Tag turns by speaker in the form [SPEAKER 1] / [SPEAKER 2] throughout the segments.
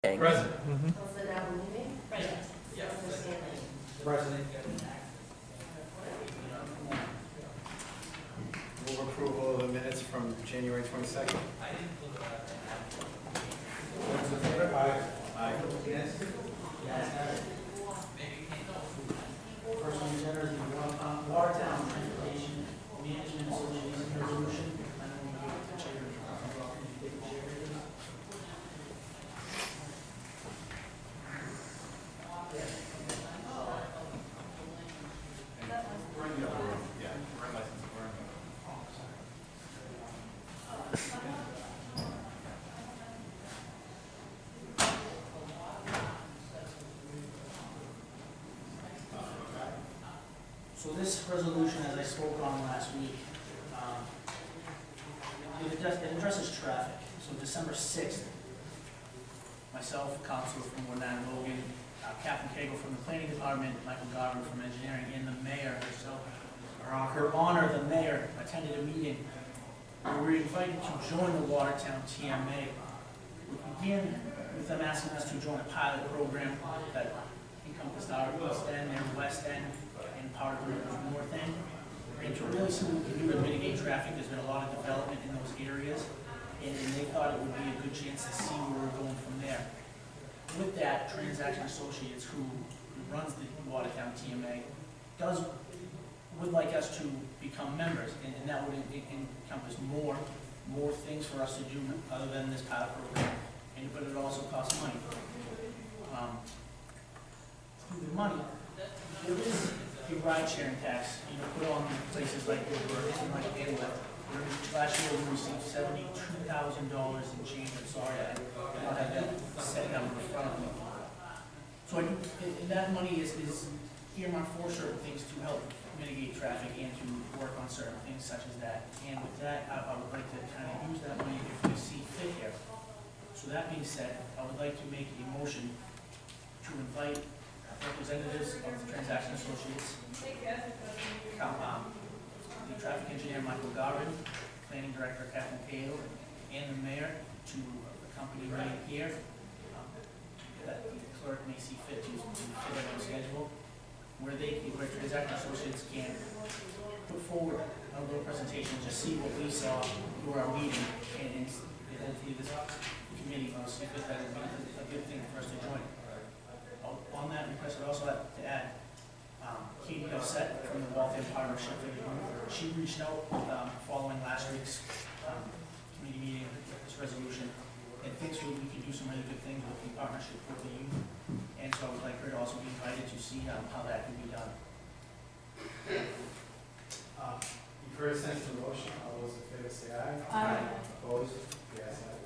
[SPEAKER 1] Present.
[SPEAKER 2] Councillor Nabulime? Present. Councillor Stanley?
[SPEAKER 1] President. Move approval of the minutes from January 22nd. Those in favor? Aye. Aye. Yes.
[SPEAKER 3] First on the agenda is the Watertown Transportation Management Association resolution. I know we have the chair, Councillor McLaughlin, take the chair. So this resolution, as I spoke on last week, it addresses traffic. So December 6th, myself, Councillor from Watertown Logan, Captain Cagle from the Planning Department, Michael Garvin from Engineering, and the Mayor herself, her honor, the Mayor, attended a meeting where we were invited to join the Watertown TMA. We began with them asking us to join a pilot program that encompassed our East End, their West End, and part of the North End, and to really see what we can do to mitigate traffic. There's been a lot of development in those areas, and they thought it would be a good chance to see where we're going from there. With that, Transaction Associates, who runs the Watertown TMA, would like us to become members, and that would encompass more things for us to do other than this pilot program, but it also costs money. Through the money, there is a ride-sharing tax, put on places like Burlington, like Italy. Last year we received $72,000 in change. I'm sorry, I don't have that set number in front of me. So I think that money is earmarked for certain things to help mitigate traffic and to work on certain things such as that. And with that, I would like to kind of use that money if we see fit here. So that being said, I would like to make a motion to invite representatives of the Transaction Associates, the traffic engineer Michael Garvin, planning director Captain Cagle, and the mayor to accompany me here. That the clerk may see fit to fit in on schedule, where Transaction Associates can put forward a little presentation, just see what we saw through our meeting, and hopefully this committee will see fit that it would be a good thing for us to join. On that request, I'd also like to add Kaytie from the Waltham partnership. She reached out following last week's committee meeting with this resolution, and thinks we can do some really good things with the partnership with the youth. And so I would like her to also be invited to see how that can be done.
[SPEAKER 1] You've heard the sense of the motion. All those in favor say aye.
[SPEAKER 2] Aye.
[SPEAKER 1] Opposed? Yes, aye.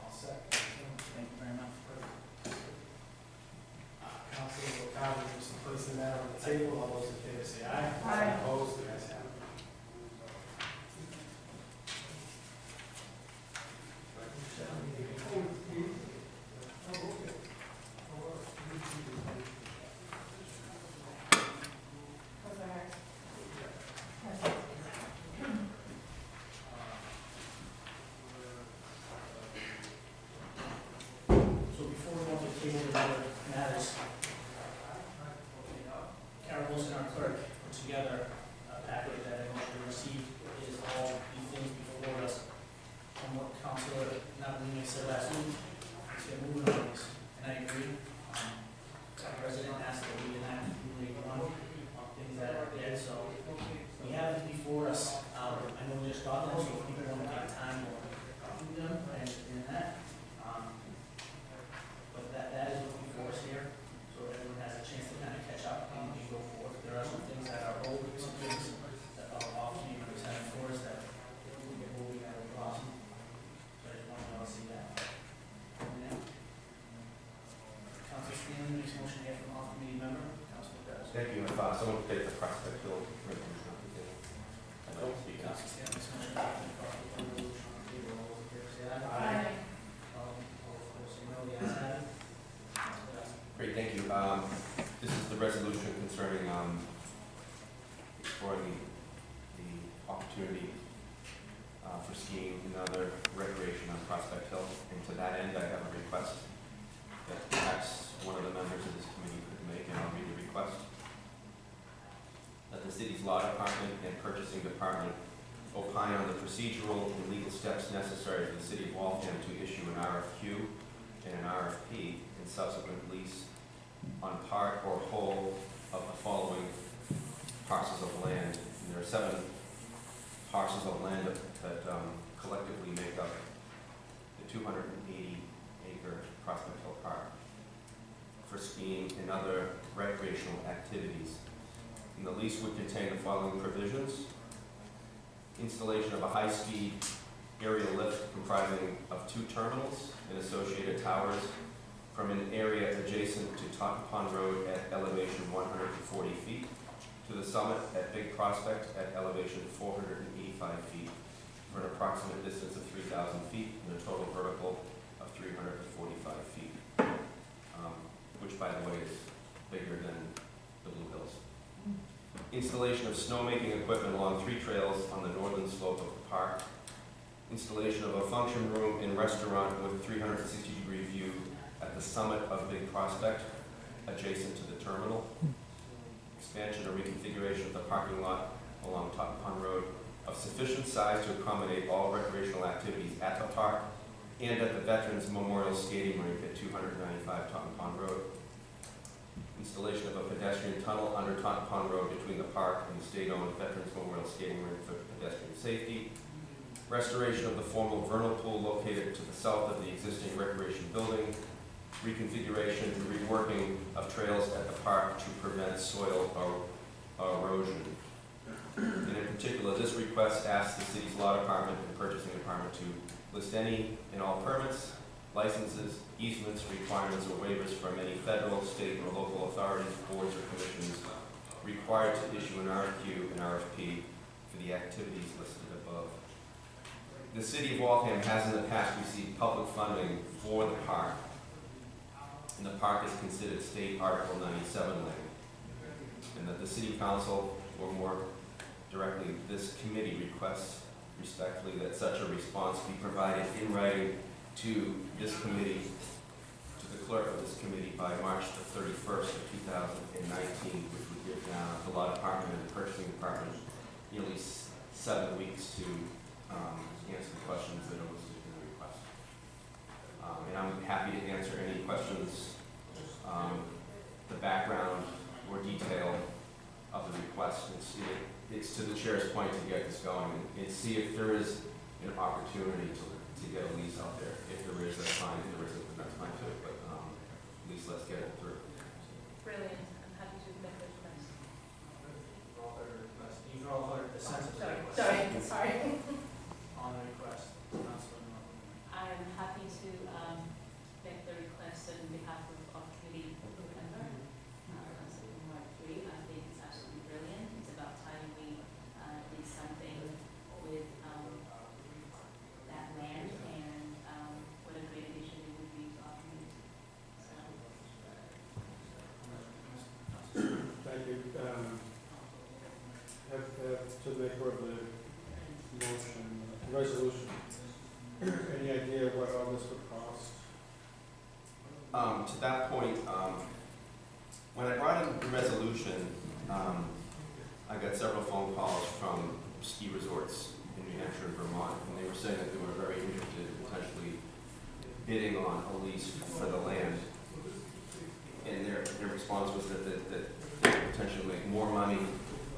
[SPEAKER 1] All set.
[SPEAKER 3] Thank you very much.
[SPEAKER 1] Councillor LaCava, just placing that on the table. All those in favor say aye.
[SPEAKER 2] Aye.
[SPEAKER 1] Opposed? Yes, aye.
[SPEAKER 3] So before we go to the table of other matters, Carol Wilson, our clerk, put together a packet that I want you to receive. It is all the things before us from what Councillor Nabulime said last week. Let's get moving on this, and I agree. The president asked that we enact Rule 81 on things that are dead, so we have it before us. I know we just got them, so if people want to take time, we'll do them and that. But that is what's before us here, so everyone has a chance to kind of catch up and go forth. There are some things that are old, some things that are often even presented for us that will be moving out of the awesome. So I just want to all see that. Councillor Stanley makes a motion here from all committee member. Councillor LaCava.
[SPEAKER 4] Thank you. If someone could take the prospect bill resolution off the table. I'd like to speak on it.
[SPEAKER 3] Councillor Stanley makes a motion to take the resolution on the table. All those in favor say aye.
[SPEAKER 2] Aye.
[SPEAKER 3] All opposed say no. The ayes have it.
[SPEAKER 4] Great, thank you. This is the resolution concerning exploring the opportunity for skiing and other recreation law department and purchasing department opine on the procedural and legal steps necessary for the city of Waltham to issue an RFQ and an RFP and subsequent lease on part or whole of the following parcels of land. And there are 7 parcels of land that collectively make up the 280-acre Prospect Hill Park for skiing and other recreational activities. And the lease would contain the following provisions: installation of a high-speed aerial lift comprising of 2 terminals and associated towers from an area adjacent to Tocopon Road at elevation 140 feet to the summit at Big Prospect at elevation 485 feet for an approximate distance of 3,000 feet and a total vertical of 345 feet, which, by the way, is bigger than the Blue Hills. Installation of snowmaking equipment along 3 trails on the northern slope of the park. Installation of a function room and restaurant with 360-degree view at the summit of Big Prospect, adjacent to the terminal. Expansion or reconfiguration of the parking lot along Tocopon Road of sufficient size to accommodate all recreational activities at the park and at the Veterans Memorial Skating Rink at 295 Tocopon Road. Installation of a pedestrian tunnel under Tocopon Road between the park and the state-owned Veterans Memorial Skating Rink for pedestrian safety. Restoration of the formal vernal pool located to the south of the existing recreation building. Reconfiguration and reworking of trails at the park to prevent soil erosion. And in particular, this request asks the city's law department and purchasing department to list any and all permits, licenses, easements, requirements, or waivers from any federal, state, or local authorities, boards, or commissions required to issue an RFQ and RFP for the activities listed above. The city of Waltham has in the past received public funding for the park, and the park is considered State Article 97 land, and that the City Council, or more directly this committee, requests respectfully that such a response be provided in writing to this committee, to the clerk of this committee, by March the 31st of 2019, which would give the law department and the purchasing department nearly 7 weeks to answer the questions that are listed in the request. And I'm happy to answer any questions, the background or detail of the request. It's to the chair's point to get this going and see if there is an opportunity to get a lease out there. If there is, that's fine. If there isn't, then that's fine too. But at least let's get it through.
[SPEAKER 2] Brilliant. I'm happy to make the request.
[SPEAKER 3] You can all vote the sense of the request.
[SPEAKER 2] Sorry.
[SPEAKER 3] On the request, Councillor McLaughlin.
[SPEAKER 2] I'm happy to make the request on behalf of committee member. Councillor McCarthy. I think it's absolutely brilliant. It's about time we did something with that land, and what a great addition it would be to our community.
[SPEAKER 1] Thank you. To the maker of the motion, resolution, any idea what all this would cost?
[SPEAKER 4] To that point, when I brought in the resolution, I got several phone calls from ski resorts in New Hampshire and Vermont, and they were saying that they were very interested in potentially bidding on a lease for the land. And their response was that they could potentially make more money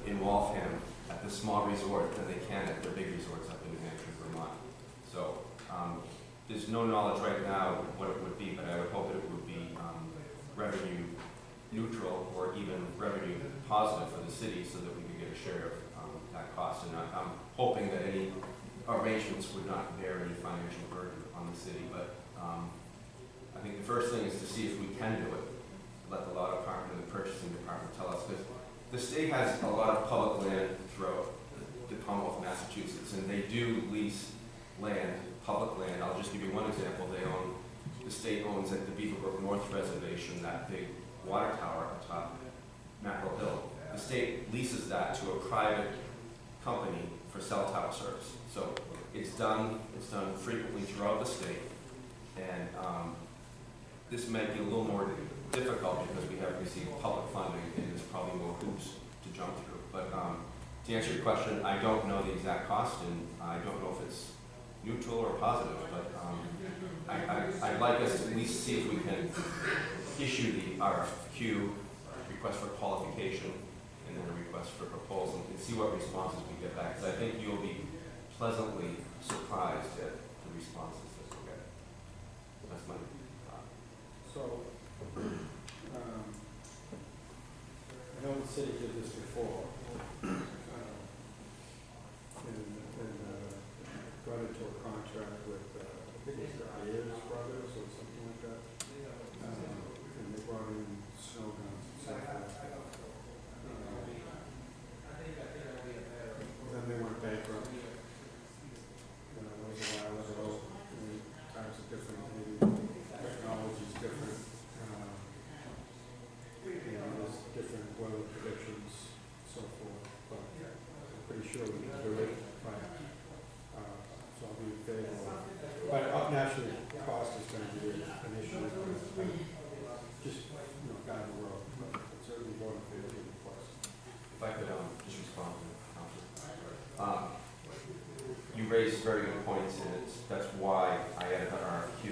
[SPEAKER 4] in Waltham at the small resort than they can at their big resorts up in New Hampshire and Vermont. So there's no knowledge right now what it would be, but I would hope that it would be revenue neutral or even revenue positive for the city so that we could get a share of that cost. And I'm hoping that any arrangements would not bear any financial burden on the city, but I think the first thing is to see if we can do it. Let the law department and the purchasing department tell us, because the state has a lot of public land throughout the Commonwealth of Massachusetts, and they do lease land, public land. I'll just give you one example. The state owns at the Beaverbrook North Reservation that big water tower atop Mackerel Hill. The state leases that to a private company for cell tower service. So it's done frequently throughout the state, and this might be a little more difficult because we have received public funding and there's probably more hoops to jump through. But To answer your question, I don't know the exact cost, and I don't know if it's neutral or positive, but I'd like us to at least see if we can issue the RFQ, request for qualification, and then a request for proposal, and see what responses we get back, because I think you'll be pleasantly surprised at the responses that we'll get. That's my thought.
[SPEAKER 1] So, I know the city did this before, and got into a contract with, I think it was the Ayers Brothers or something like that. And they brought in snow guns and so forth. Then they went bankrupt. That was a while ago. Times are different, maybe technology's different. There's different weather predictions, so forth. But I'm pretty sure we can do it. So I'll be in favor of it. But naturally, cost is going to be an issue. Just, down the road. But certainly more in favor of the request.
[SPEAKER 4] If I could just respond to Councilor. You raised very good points, and that's why I added an RFQ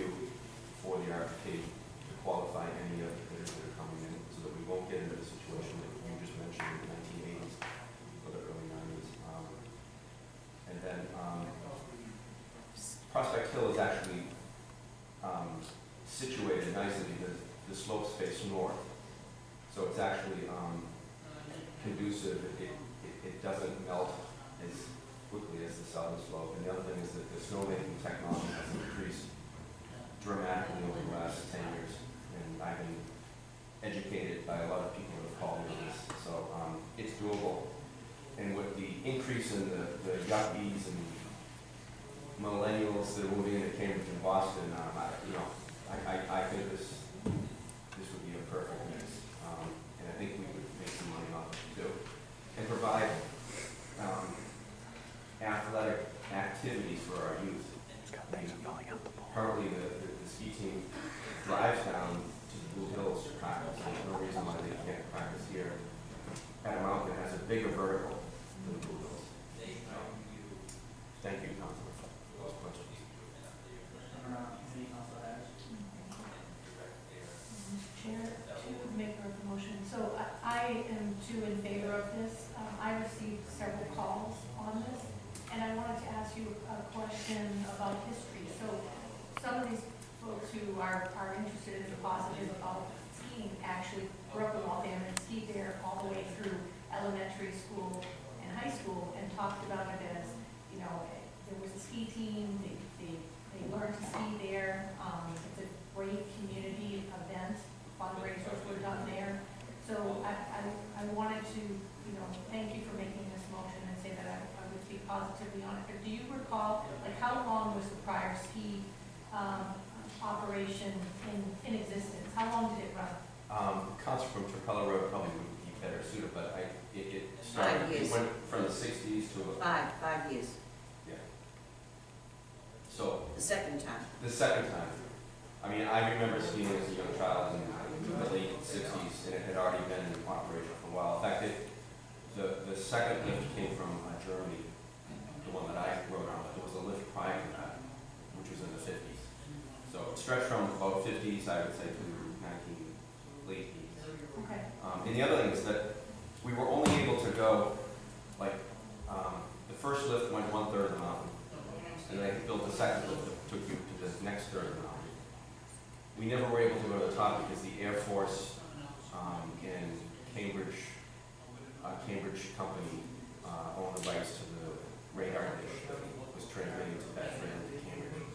[SPEAKER 4] for the RFP to qualify any of the bidders that are coming in, so that we won't get into the situation that you just mentioned in the 1980s or the early 90s. And then Prospect Hill is actually situated nicely because the slopes face north, so it's actually conducive. It doesn't melt as quickly as the southern slope. And the other thing is that the snowmaking technology has increased dramatically over the last 10 years, and I've been educated by a lot of people who have called me on this. So it's doable. And with the increase in the yuppies and millennials that are moving into Cambridge and Boston, I think this would be a perfect mix, and I think we would make some money off of it too, and provide athletic activities for our youth. Currently, the ski team drives down to the Blue Hills to practice. There's no reason why they can't practice here at a mountain that has a bigger vertical than the Blue Hills. Thank you, Councilor, for those questions.
[SPEAKER 5] Chair, to make a motion. So I am too in favor of this. I received several calls on this, and I wanted to ask you a question about history. So some of these folks who are interested and positive about skiing actually grew up in Waltham and skied there all the way through elementary school and high school, and talked about it as, there was a ski team, they learned to ski there. It's a great community event. Fundraisers were done there. So I wanted to, thank you for making this motion and say that I would speak positively on it. But do you recall, how long was the prior ski operation in existence? How long did it run?
[SPEAKER 4] Council from Trapella Road probably would be better suited, but it started.
[SPEAKER 6] 5 years.
[SPEAKER 4] It went from the 60s to
[SPEAKER 6] Five years.
[SPEAKER 4] Yeah. So
[SPEAKER 6] The second time.
[SPEAKER 4] the second time, I remember skiing as a young child in the late 60s, and it had already been in operation for a while. In fact, the second lift came from Germany, the one that I rode on. There was a lift prior to that, which was in the 50s. So it stretched from about 50s, I would say, to late 80s.
[SPEAKER 5] Okay.
[SPEAKER 4] And the other thing is that we were only able to go, the first lift went 1/3 of the mountain, and they built the second lift that took you to the next third of the mountain. We never were able to go to the top because the Air Force and Cambridge company owned the rights to the radar dish that was transmitting to Bedford and to Cambridge.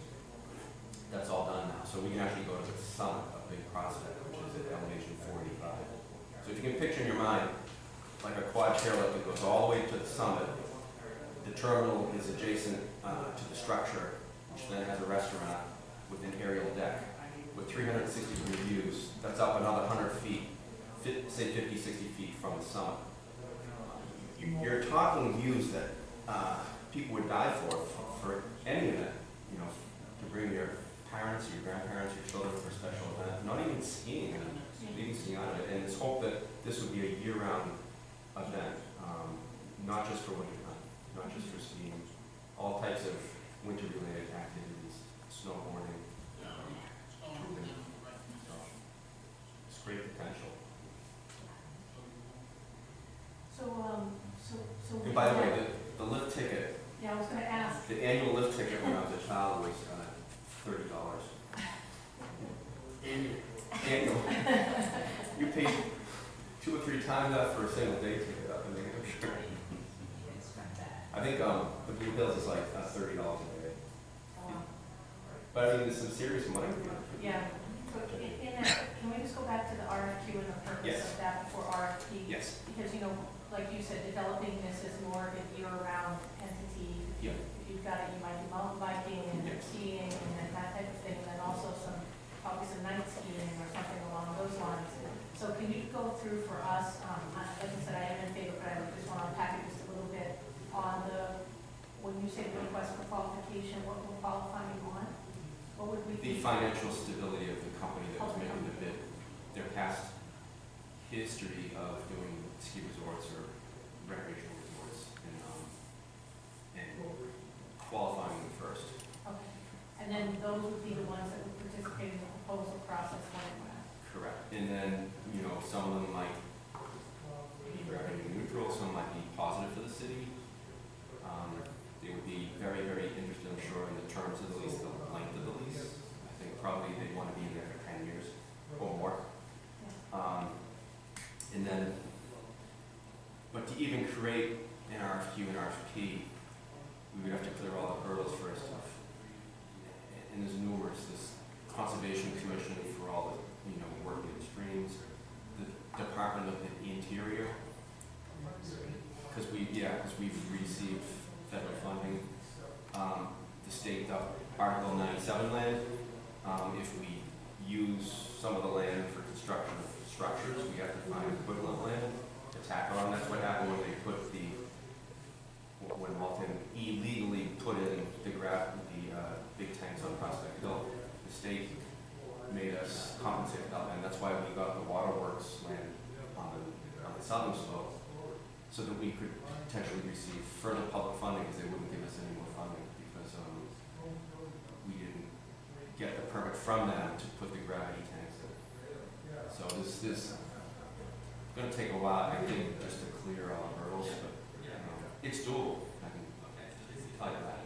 [SPEAKER 4] That's all done now. So we can actually go to the summit of Big Prospect, which is at elevation 485. So if you can picture in your mind, like a quad chairlift that goes all the way to the summit, the terminal is adjacent to the structure, which then has a restaurant with an aerial deck with 360-degree views. That's up another 100 feet, say 50, 60 feet from the summit. You're talking views that people would die for any event, to bring your parents, your grandparents, your children for a special event, not even skiing, leaving skiing out of it. And it's hoped that this would be a year-round event. not just for winter time, not just for skiing, all types of winter-related activities, snowboarding, tubing. So it's great potential.
[SPEAKER 5] So.
[SPEAKER 4] And by the way, the lift ticket,
[SPEAKER 5] Yeah, I was gonna ask.
[SPEAKER 4] the annual lift ticket when I was a child was $30. Annual. You paid 2 or 3 times that for a single day ticket up in New Hampshire. I think the Blue Hills is like $30 a day. But I mean, there's some serious money.
[SPEAKER 5] Yeah. So in that, can we just go back to the RFQ and the purpose
[SPEAKER 4] Yes.
[SPEAKER 5] of that before RFP?
[SPEAKER 4] Yes.
[SPEAKER 5] Because, you know, like you said, developing this is more of a year-round entity.
[SPEAKER 4] Yeah.
[SPEAKER 5] If you've got it, you might do mountain biking and
[SPEAKER 4] Yes.
[SPEAKER 5] skiing and then that type of thing, and then also probably some night skiing or something along those lines. So can you go through for us, like I said, I am in favor, but I just want to unpack it just a little bit on when you say request for qualification, what we're qualifying on? What would we
[SPEAKER 4] The
[SPEAKER 5] be?
[SPEAKER 4] financial stability of the company that was making the bid, their past history of doing ski resorts or recreational resorts, and qualifying them first.
[SPEAKER 5] Okay. And then those would be the ones that would participate in the proposal process when it went out.
[SPEAKER 4] Correct. And then, you know, some of them might be revenue neutral, some might be positive for the city. They would be very, very interested, I'm sure, in the terms of the lease, the length of the lease. I think probably they'd want to be in there for 10 years or more. And then, but to even create an RFQ and RFP, we would have to clear all the hurdles first. And there's numerous, this Conservation Commission for all the, you know, working streams, the Department of the Interior, because we've received federal funding, the state Article 97 land. If we use some of the land for construction of structures, we have to find equivalent land to tack on. That's what happened when they put when Waltham illegally put in the big tanks on Prospect Hill. The state made us compensate that land. That's why we got the waterworks land on the southern slope, so that we could potentially receive further public funding, because they wouldn't give us any more funding because we didn't get the permit from them to put the gravity tanks in. So this is going to take a while, I think, just to clear all the hurdles, but it's doable. I can tell you that.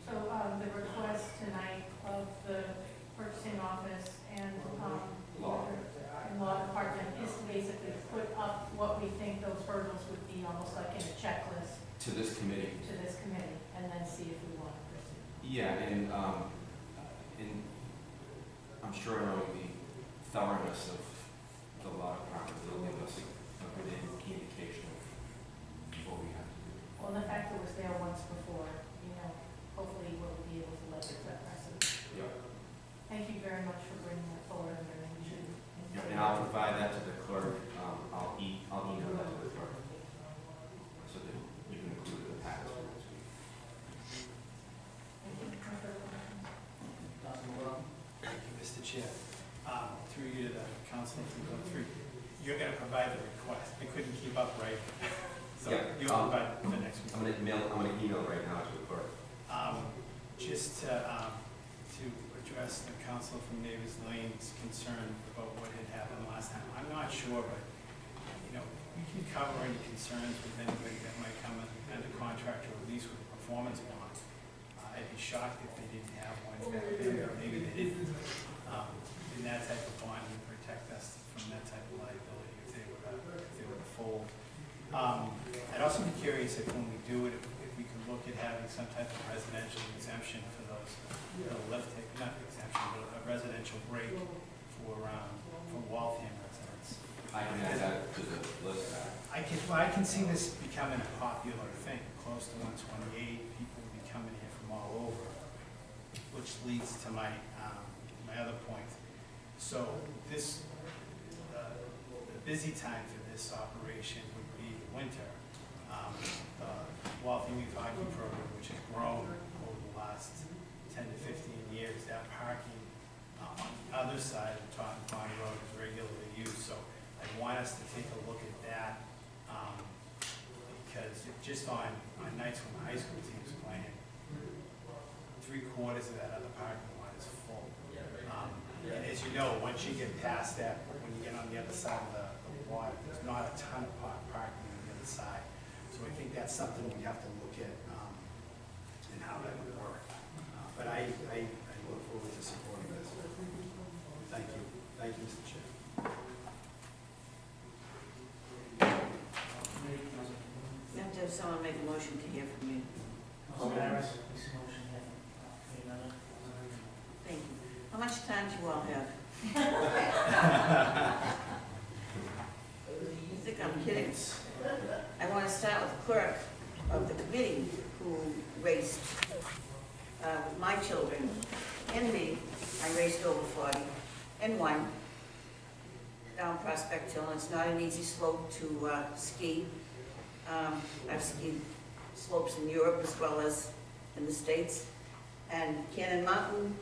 [SPEAKER 5] So the request tonight of the purchasing office and
[SPEAKER 4] Law.
[SPEAKER 5] and law department is to basically put up what we think those hurdles would be, almost like in a checklist
[SPEAKER 4] To this committee.
[SPEAKER 5] to this committee, and then see if we want to proceed.
[SPEAKER 4] Yeah, and I'm sure knowing the thoroughness of the law department will give us a good indication of what we have to do.
[SPEAKER 5] Well, the fact that it was there once before, you know, hopefully we'll be able to leverage that precedent.
[SPEAKER 4] Yep.
[SPEAKER 5] Thank you very much for bringing that forward, and we should.
[SPEAKER 4] Yep, and I'll provide that to the clerk. I'll email that to the clerk, so that you can include it in the package for next week.
[SPEAKER 5] Thank you. No further questions?
[SPEAKER 3] Councilor McLaughlin?
[SPEAKER 6] Thank you, Mr. Chair. Through you to the council, you're going to provide the request. I couldn't keep up, right? So
[SPEAKER 4] Yeah,
[SPEAKER 6] you'll provide for next week.
[SPEAKER 4] I'm going to email right now to the clerk.
[SPEAKER 6] Just to address the council from Davis Lane's concern about what had happened last time. I'm not sure, but you know, we can cover any concerns with anybody that might come under contract or at least with a performance bond. I'd be shocked if they didn't have one back then, or maybe they didn't. And that type of bond would protect us from that type of liability if they were to fold. I'd also be curious if when we do it, if we could look at having some type of residential exemption for those, not exemption, but a residential break for Waltham residents.
[SPEAKER 4] I can add that to the list.
[SPEAKER 6] I can see this becoming a popular thing, close to 128, people will be coming here from all over, which leads to my other point. So this, the busy time for this operation would be winter. The Waltham Youth Hockey Program, which has grown over the last 10 to 15 years, that parking on the other side of Taunton Pond Road is regularly used. So I want us to take a look at that because just on nights when the high school team's playing, 3/4 of that other parking lot is full. And as you know, once you get past that, when you get on the other side of the water, there's not a ton of parking on the other side. So I think that's something we have to look at, and how that would work. But I look forward to supporting this. Thank you. Thank you, Mr. Chair.
[SPEAKER 7] You have to have someone make a motion to hear from you. Thank you. How much time do you all have? You think I'm kidding? I want to start with Clerk of the committee who raced with my children and me. I raced over 40 and won down Prospect Hill. And it's not an easy slope to ski. I've skied slopes in Europe as well as in the States. And Cannon Mountain,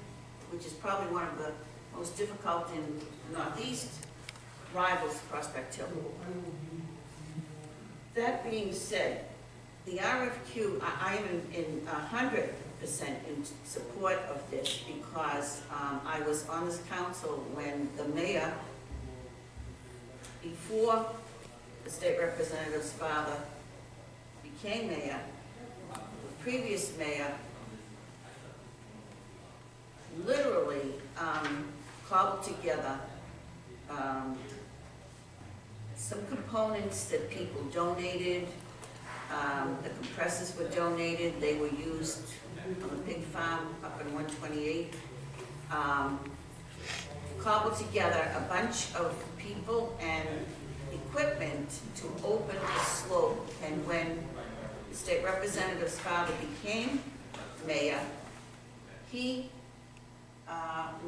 [SPEAKER 7] which is probably one of the most difficult in the Northeast, rivals Prospect Hill. That being said, the RFQ, I am in 100% in support of this because I was on this council when the mayor, before the state representative's father became mayor, the previous mayor literally cobbled together some components that people donated. The compressors were donated. They were used on the pig farm up in 128. Cobbled together a bunch of people and equipment to open the slope. And when the state representative's father became mayor, he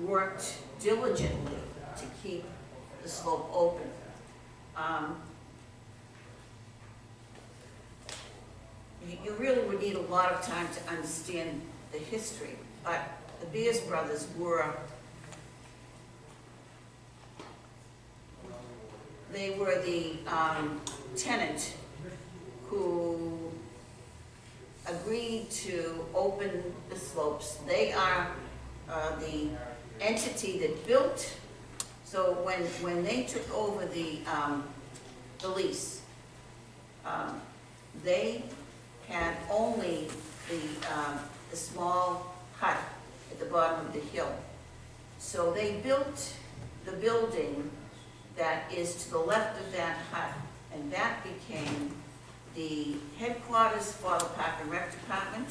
[SPEAKER 7] worked diligently to keep the slope open. You really would need a lot of time to understand the history, but the Beers brothers were, they were the tenant who agreed to open the slopes. They are the entity that built. So when they took over the lease, they had only the small hut at the bottom of the hill. So they built the building that is to the left of that hut, and that became the headquarters for the Park and Rec Department,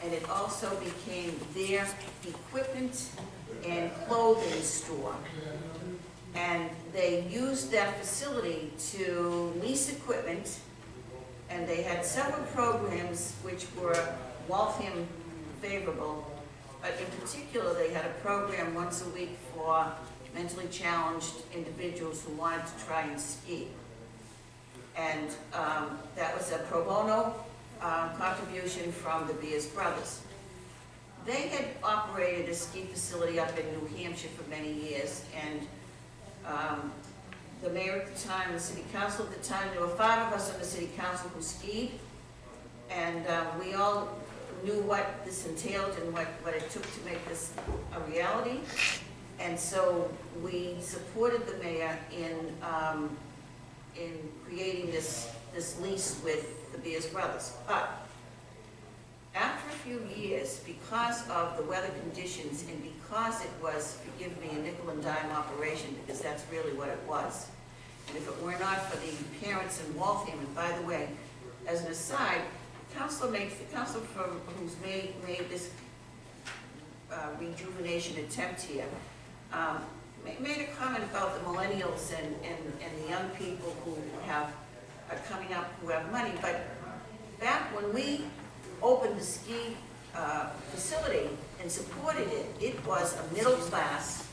[SPEAKER 7] and it also became their equipment and clothing store. And they used that facility to lease equipment, and they had several programs which were Waltham favorable, but in particular they had a program once a week for mentally challenged individuals who wanted to try and ski. And that was a pro bono contribution from the Beers brothers. They had operated a ski facility up in New Hampshire for many years, and the mayor at the time, the city council at the time, there were 5 of us on the city council who skied, and we all knew what this entailed and what it took to make this a reality. And so we supported the mayor in creating this lease with the Beers brothers. But after a few years, because of the weather conditions and because it was, forgive me, a nickel and dime operation, because that's really what it was. And if it were not for the parents in Waltham, and by the way, as an aside, the council who's made this rejuvenation attempt here, made a comment about the millennials and the young people who are coming up who have money. But back when we opened the ski facility and supported it, it was a middle-class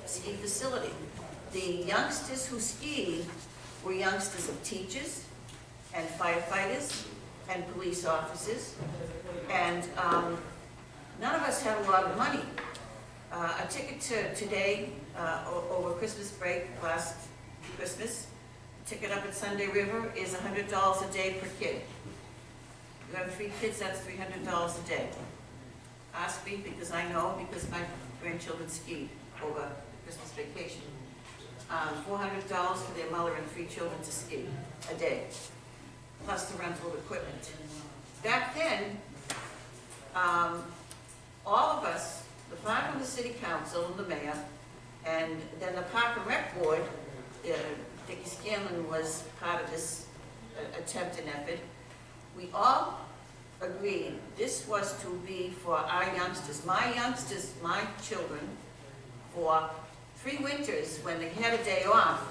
[SPEAKER 7] ski facility. The youngsters who skied were youngsters of teachers and firefighters and police officers, and none of us had a lot of money. A ticket to today, over Christmas break last Christmas, ticket up at Sunday River is $100 a day per kid. You have 3 kids, that's $300 a day. Ask me because I know, because my grandchildren skied over Christmas vacation. $400 for their mother and 3 children to ski a day, plus the rental of equipment. Back then, all of us, the part of the city council and the mayor, and then the Park and Rec Board, Dickie Scanlon was part of this attempt and effort. We all agreed this was to be for our youngsters, my children, for 3 winters when they had a day off.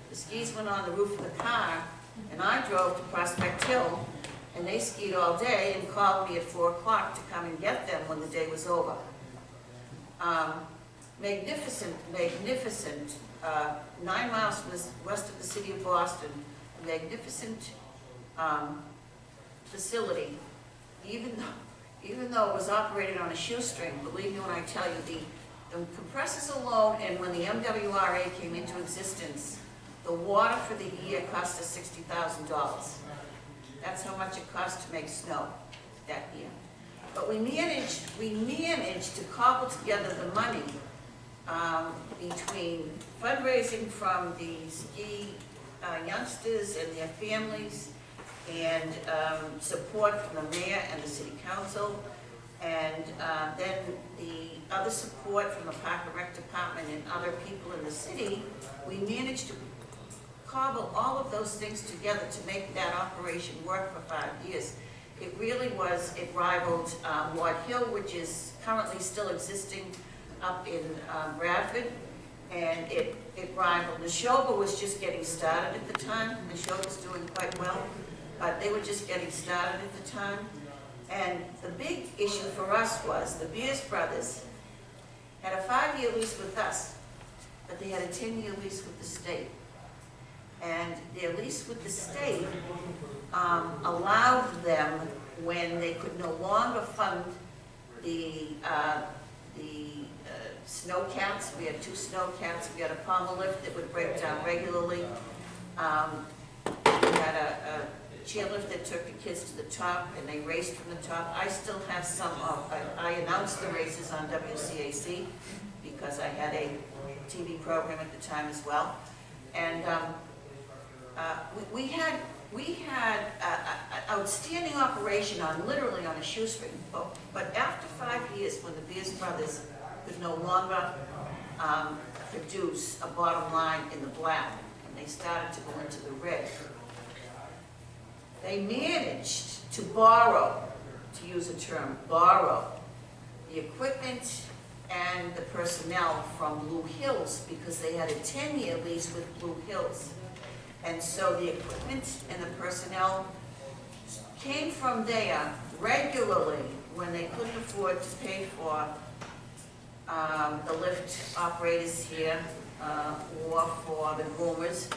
[SPEAKER 7] The skis went on the roof of the car, and I drove to Prospect Hill, and they skied all day and called me at 4 o'clock to come and get them when the day was over. Magnificent, 9 miles west of the city of Boston, a magnificent facility, even though it was operated on a shoestring. Believe me when I tell you, the compressors alone, and when the MWRA came into existence, the water for the year cost us $60,000. That's how much it cost to make snow that year. But we managed to cobble together the money between fundraising from the ski youngsters and their families, and support from the mayor and the city council, and then the other support from the Park and Rec department and other people in the city. We managed to cobble all of those things together to make that operation work for 5 years. It really was, it rivaled Ward Hill, which is currently still existing up in Bradford, and it rivaled. Neshoba was just getting started at the time. Neshoba was doing quite well, but they were just getting started at the time. And the big issue for us was the Beers brothers had a 5-year lease with us, but they had a 10-year lease with the state. And their lease with the state allowed them, when they could no longer fund the snow cats. We had 2 snow cats. We had a pommel lift that would break down regularly. We had a chairlift that took the kids to the top, and they raced from the top. I still have some of, I announced the races on WCAC because I had a TV program at the time as well. And we had an outstanding operation literally on a shoestring. But after 5 years, when the Beers brothers could no longer produce a bottom line in the black, and they started to go into the red, they managed to borrow, to use a term, borrow the equipment and the personnel from Blue Hills, because they had a 10-year lease with Blue Hills. And so the equipment and the personnel came from there regularly when they couldn't afford to pay for the lift operators here, or for the groomers,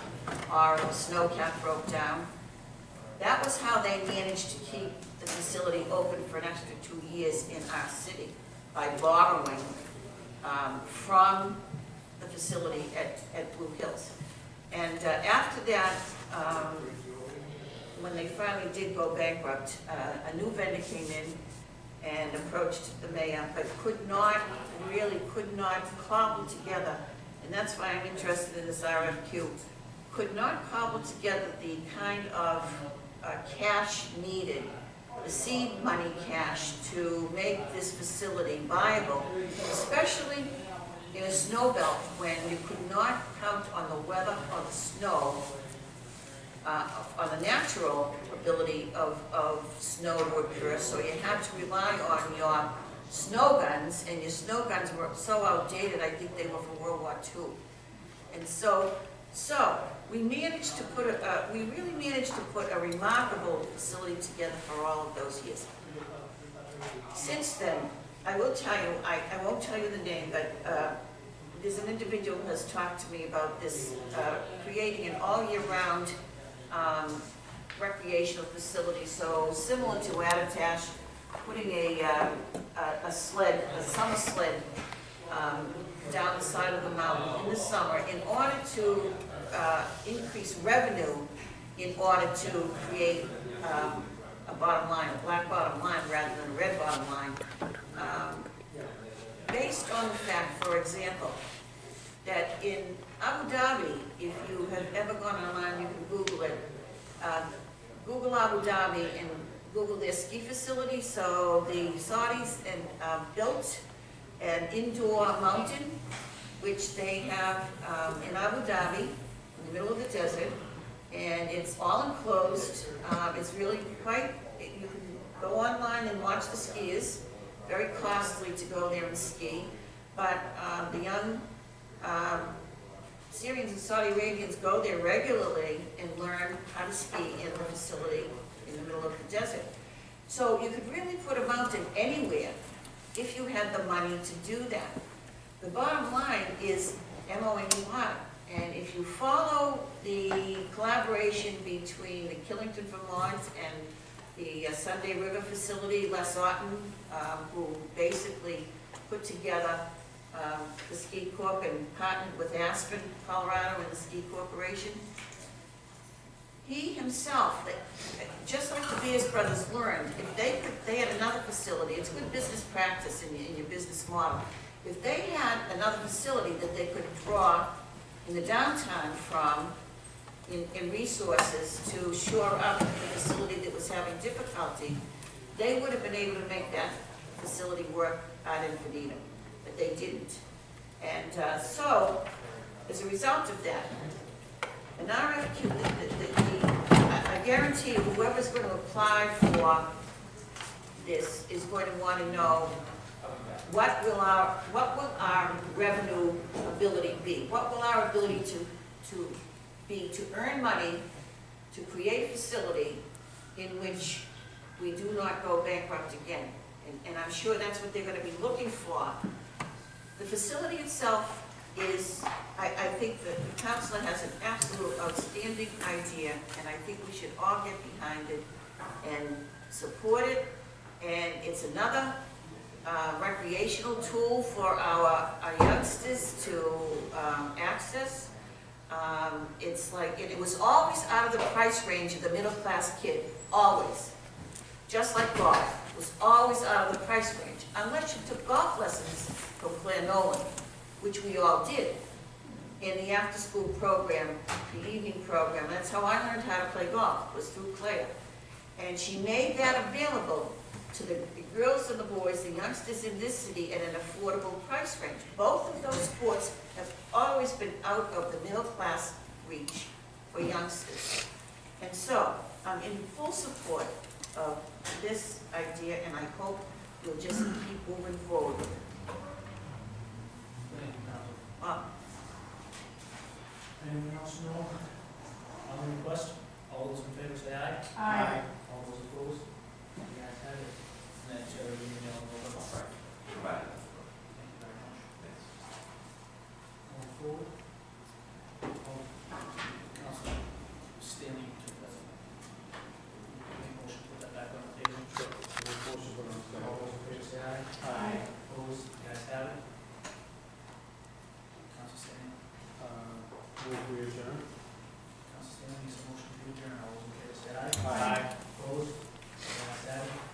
[SPEAKER 7] or if a snowcat broke down. That was how they managed to keep the facility open for an extra 2 years in our city, by borrowing from the facility at Blue Hills. And after that, when they finally did go bankrupt, a new vendor came in and approached the mayor, but could not cobble together, and that's why I'm interested in this RFQ, could not cobble together the kind of cash needed, the seed money cash, to make this facility viable, especially in a snow belt when you could not count on the weather or the snow, on the natural ability of snow to occur, so you had to rely on your snow guns, and your snow guns were so outdated, I think they were from World War II. And so we managed to put we really managed to put a remarkable facility together for all of those years. Since then, I will tell you, I won't tell you the name, but there's an individual who has talked to me about this, creating an all-year-round recreational facility, so similar to Watertown, putting a sled, a summer sled, down the side of the mountain in the summer in order to increase revenue in order to create a bottom line, a black bottom line rather than a red bottom line. Based on the fact, for example, that in Abu Dhabi, if you have ever gone online, you can Google it. Google Abu Dhabi and Google their ski facility. So the Saudis built an indoor mountain, which they have in Abu Dhabi, in the middle of the desert, and it's all enclosed. It's really quite, you can go online and watch the skiers. Very costly to go there and ski, but the young Syrians and Saudi Arabians go there regularly and learn how to ski in the facility in the middle of the desert. So you could really put a mountain anywhere if you had the money to do that. The bottom line is MONUI, and if you follow the collaboration between the Killington, Vermont and the Sunday River facility, Les Otten, who basically put together the Ski Corp and partnered with Aspen, Colorado, and the Ski Corporation. He himself, just like the Beers brothers learned, if they had another facility, it's good business practice in your business model. If they had another facility that they could draw in the downtime from, in resources to shore up the facility that was having difficulty, they would have been able to make that facility work ad infinitum, but they didn't. And so, as a result of that, an RFQ, I guarantee you, whoever's going to apply for this is going to want to know what will our revenue ability be? What will our ability to be to earn money to create a facility in which we do not go bankrupt again? And I'm sure that's what they're going to be looking for. The facility itself is, I think that the councilor has an absolute outstanding idea, and I think we should all get behind it and support it. And it's another recreational tool for our youngsters to access. It's like, it was always out of the price range of the middle class kid, always. Just like golf, it was always out of the price range, unless you took golf lessons from Claire Nolan, which we all did in the after-school program, the evening program. That's how I learned how to play golf, was through Claire. And she made that available to the girls and the boys, the youngsters in this city, at an affordable price range. Both of those sports have always been out of the middle class reach for youngsters. And so, I'm in full support of this idea, and I hope you'll just keep moving forward with it.
[SPEAKER 3] Anyone else know on the request? All those in favor say aye.
[SPEAKER 5] Aye.
[SPEAKER 3] All those opposed? You guys have it. And that's every email over. Right.
[SPEAKER 4] Provide.
[SPEAKER 3] Thank you very much.
[SPEAKER 4] Thanks.
[SPEAKER 3] Going forward. Councillor Stanley, you took that. Make a motion to put that back on the table. All those in favor say aye.
[SPEAKER 5] Aye.
[SPEAKER 3] Opposed? You guys have it. Councillor Stanley.
[SPEAKER 1] Move we adjourn.
[SPEAKER 3] Councillor Stanley makes a motion to adjourn. All those in favor say aye.
[SPEAKER 1] Aye.
[SPEAKER 3] Opposed? You guys have it.